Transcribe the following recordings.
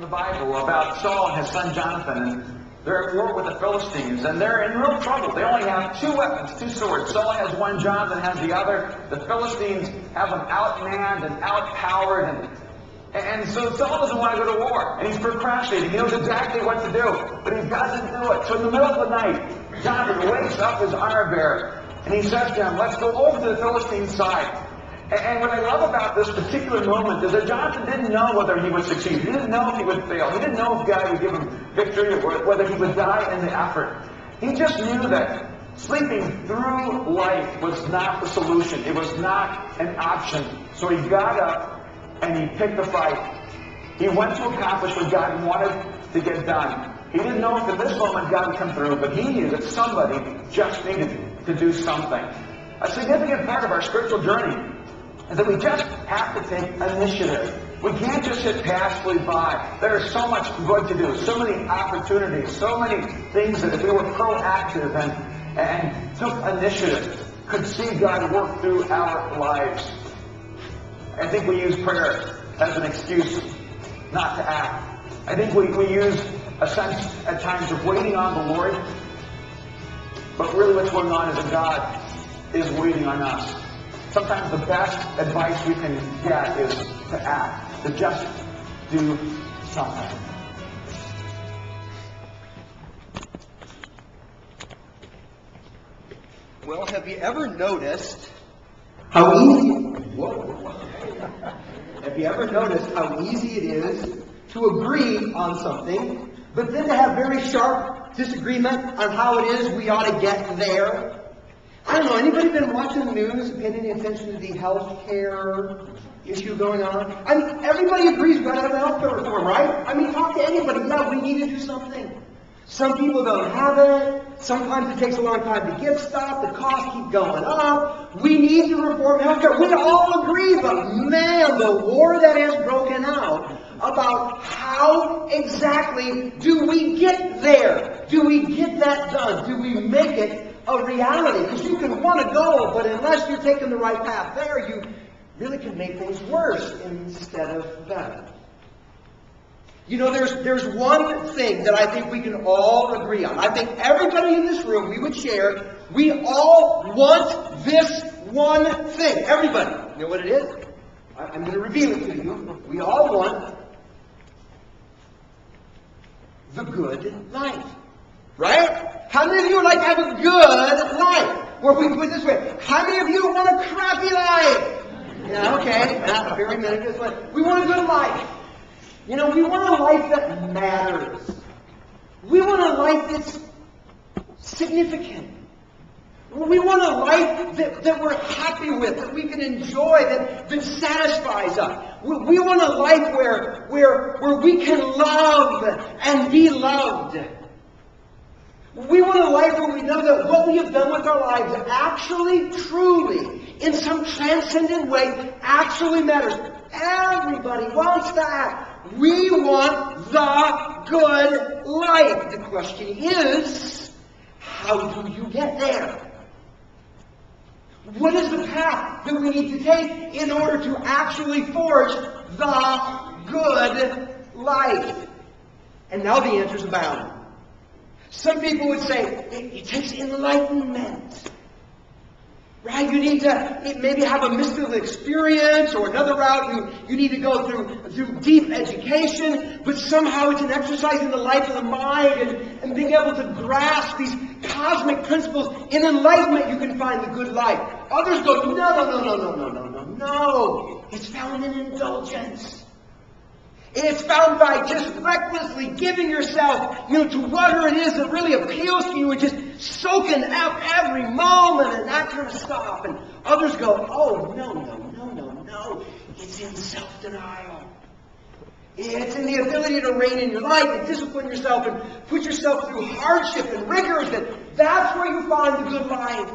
the Bible about Saul and his son Jonathan, and they're at war with the Philistines, and they're in real trouble. They only have two weapons, two swords. Saul has one, Jonathan has the other. The Philistines have them outmanned and outpowered, and so Saul doesn't want to go to war, and he's procrastinating. He knows exactly what to do, but he doesn't do it. So in the middle of the night, Jonathan wakes up his armor bearer, and he says to him, "Let's go over to the Philistine side." And what I love about this particular moment is that Jonathan didn't know whether he would succeed. He didn't know if he would fail. He didn't know if God would give him victory or whether he would die in the effort. He just knew that sleeping through life was not the solution. It was not an option. So he got up and he picked the fight. He went to accomplish what God wanted to get done. He didn't know if in this moment God would come through, but he knew that somebody just needed to do something. A significant part of our spiritual journey is that we just have to take initiative. We can't just sit passively by. There is so much good to do, so many opportunities, so many things that if we were proactive and took initiative, could see God work through our lives. I think we use prayer as an excuse not to act. I think we use a sense at times of waiting on the Lord, but really what's going on is that God is waiting on us. Sometimes the best advice we can get is to act, to just do something. Well, have you ever noticed how easy... Have you ever noticed how easy it is to agree on something, but then to have very sharp disagreement on how it is we ought to get there? I don't know, anybody been watching the news and paying any attention to the health care issue going on? I mean, everybody agrees we've got to have a health care reform, right? I mean, talk to anybody. Yeah, we need to do something. Some people don't have it. Sometimes it takes a long time to get stuff. The costs keep going up. We need to reform health care. We all agree, but man, the war that has broken out about how exactly do we get there? Do we get that done? Do we make it a reality? Because you can want to go, but unless you're taking the right path there, you really can make things worse instead of better. You know, there's one thing that I think we can all agree on. I think everybody in this room, we would share, we all want this one thing. Everybody. You know what it is? I'm going to reveal it to you. We all want the good life. Right? How many of you would like to have a good life? Or if we put it this way, how many of you want a crappy life? Yeah, okay. Not very many. We want a good life. You know, we want a life that matters. We want a life that's significant. We want a life that we're happy with, that we can enjoy, that satisfies us. We want a life where we can love and be loved. We want a life where we know that what we have done with our lives actually, truly, in some transcendent way, actually matters. Everybody wants that. We want the good life. The question is, how do you get there? What is the path that we need to take in order to actually forge the good life? And now the answers abound. Some people would say, it takes enlightenment. Right? You need to maybe have a mystical experience, or another route, you need to go through deep education, but somehow it's an exercise in the life of the mind and being able to grasp these cosmic principles. In enlightenment, you can find the good life. Others go, no. It's found in indulgence. It's found by just recklessly giving yourself, to whatever it is that really appeals to you and just soaking up every moment and that kind of stuff. And others go, oh, no. It's in self-denial. It's in the ability to rein in your life and discipline yourself and put yourself through hardship and rigors. That's where you find the good life.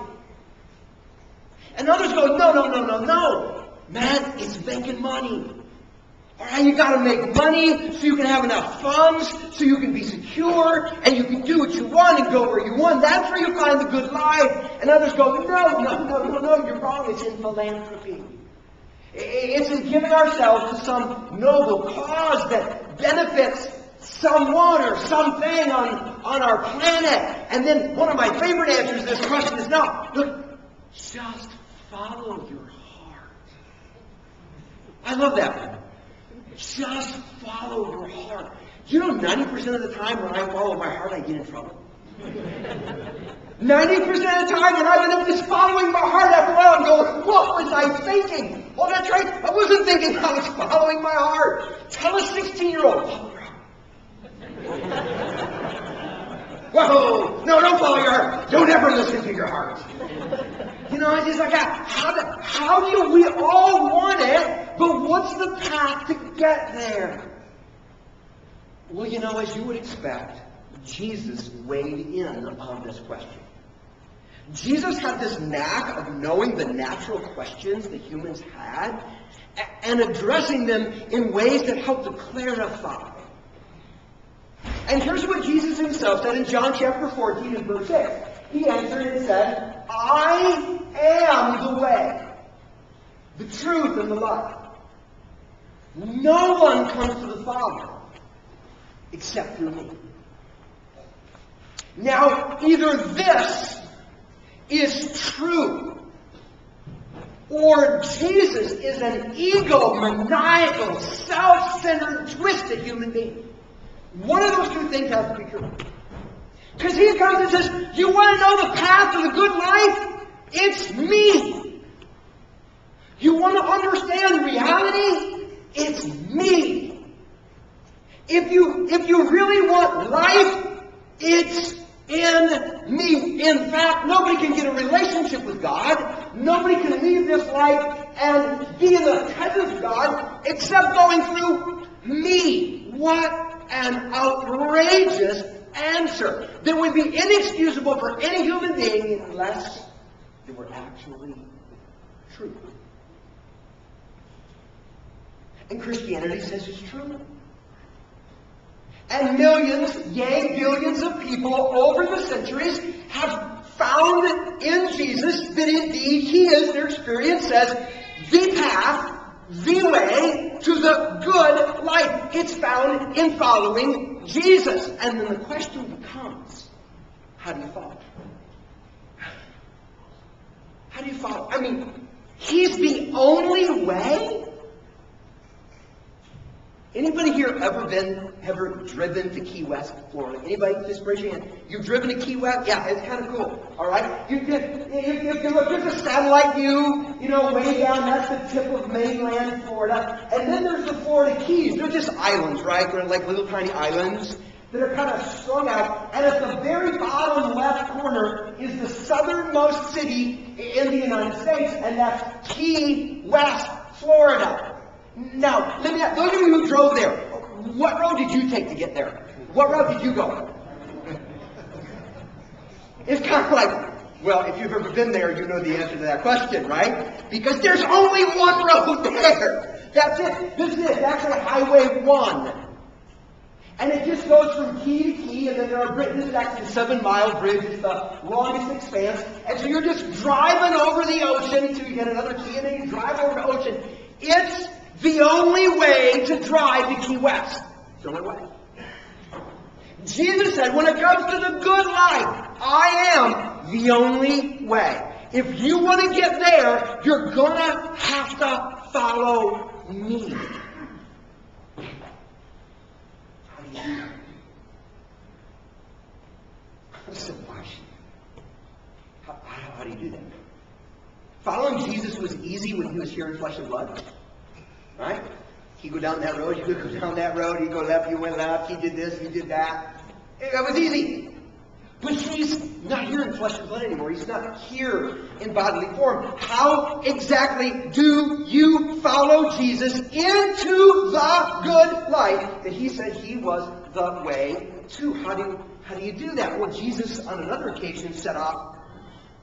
And others go, no. Man, it's making money. All right, you got to make money so you can have enough funds, so you can be secure, and you can do what you want and go where you want. That's where you find the good life. And others go, no, you're wrong. It's in philanthropy. It's in giving ourselves to some noble cause that benefits someone or something on our planet. And then one of my favorite answers to this question is, no, look, just follow your heart. I love that one. Just follow your heart. You know, 90% of the time when I follow my heart, I get in trouble. 90% of the time when I end up just following my heart, after a while I'm going, what was I thinking? Oh, that's right, I wasn't thinking, I was following my heart. Tell a 16-year-old, follow your heart. Whoa, no, don't follow your heart. Don't ever listen to your heart. You know, it's just like, how do we all want it, but what's the path to get there? Well, you know, as you would expect, Jesus weighed in on this question. Jesus had this knack of knowing the natural questions that humans had and addressing them in ways that helped to clarify. And here's what Jesus himself said in John chapter 14 and verse 6. He answered and said, I am the way, the truth, and the life. No one comes to the Father except through me. Now, either this is true, or Jesus is an egomaniacal, self-centered, twisted human being. One of those two things has to be true. Because he comes and says, you want to know the path to the good life? It's me. You want to understand reality? It's me. If you really want life, it's in me. In fact, nobody can get a relationship with God. Nobody can leave this life and be in the presence of God except going through me. What an outrageous answer that would be inexcusable for any human being unless it were actually true. And Christianity says it's true. And millions, yea, billions of people over the centuries have found in Jesus that indeed He is, their experience says, the path, the way to the good life. It's found in following Jesus. And then the question becomes, how do you follow? How do you follow? I mean, He's the only way? Anybody here ever driven to Key West, Florida? Anybody? Just raise your hand. You've driven to Key West? Yeah, it's kind of cool. All right? If you look at the satellite view, you know, way down, that's the tip of mainland Florida. And then there's the Florida Keys. They're just islands, right? They're like little tiny islands that are kind of strung out. And at the very bottom left corner is the southernmost city in the United States, and that's Key West, Florida. Now, let me ask, those of you who drove there, what road did you take to get there? What road did you go? It's kind of like, well, if you've ever been there, you know the answer to that question, right? Because there's only one road there. That's it. This is it. That's Highway 1. And it just goes from key to key, and then there are bridges. This is actually a 7-mile bridge. It's the longest expanse. And so you're just driving over the ocean until you get another key, and then you drive over the ocean. It's the only way to drive to Key West. It's the only way. Jesus said, when it comes to the good life, I am the only way. If you want to get there, you're going to have to follow me. How do you do that? That's the question. How do you do that? Following Jesus was easy when He was here in flesh and blood. Right? He go down that road, you go down that road, you go left, you went left, he did this, you did that. It was easy. But He's not here in flesh and blood anymore. He's not here in bodily form. How exactly do you follow Jesus into the good life that He said He was the way to? How do you do that? Well, Jesus on another occasion set off.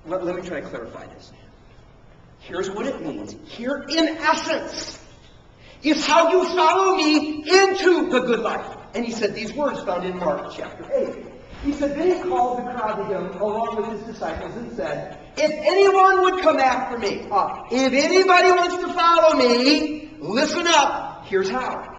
Let me try to clarify this. Here's what it means. Here in essence is how you follow me into the good life. And He said these words found in Mark chapter 8. He said, then he called the crowd to him along with his disciples and said, if anyone would come after me, if anybody wants to follow me, listen up. Here's how.